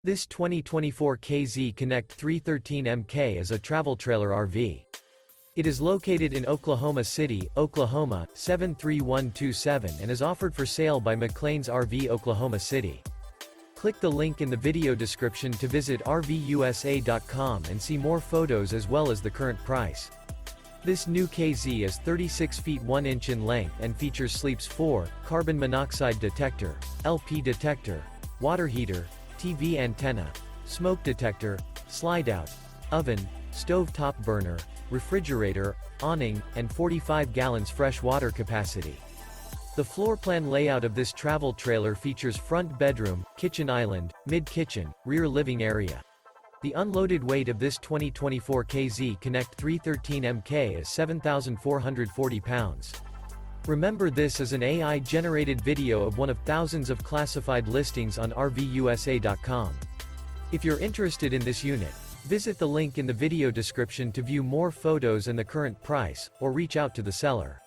This 2024 KZ Connect 313MK is a travel trailer RV. It is located in Oklahoma City, Oklahoma, 73127 and is offered for sale by McClain's RV Oklahoma City. Click the link in the video description to visit RVUSA.com and see more photos as well as the current price. This new KZ is 36 feet 1 inch in length and features Sleep's 4, carbon monoxide detector, LP detector, water heater, TV antenna, smoke detector, slide-out, oven, stove-top burner, refrigerator, awning, and 45 gallons fresh water capacity. The floor plan layout of this travel trailer features front bedroom, kitchen island, mid-kitchen, rear living area. The unloaded weight of this 2024 KZ Connect 313MK is 7,440 pounds. Remember, this is an AI-generated video of one of thousands of classified listings on RVUSA.com. If you're interested in this unit, visit the link in the video description to view more photos and the current price, or reach out to the seller.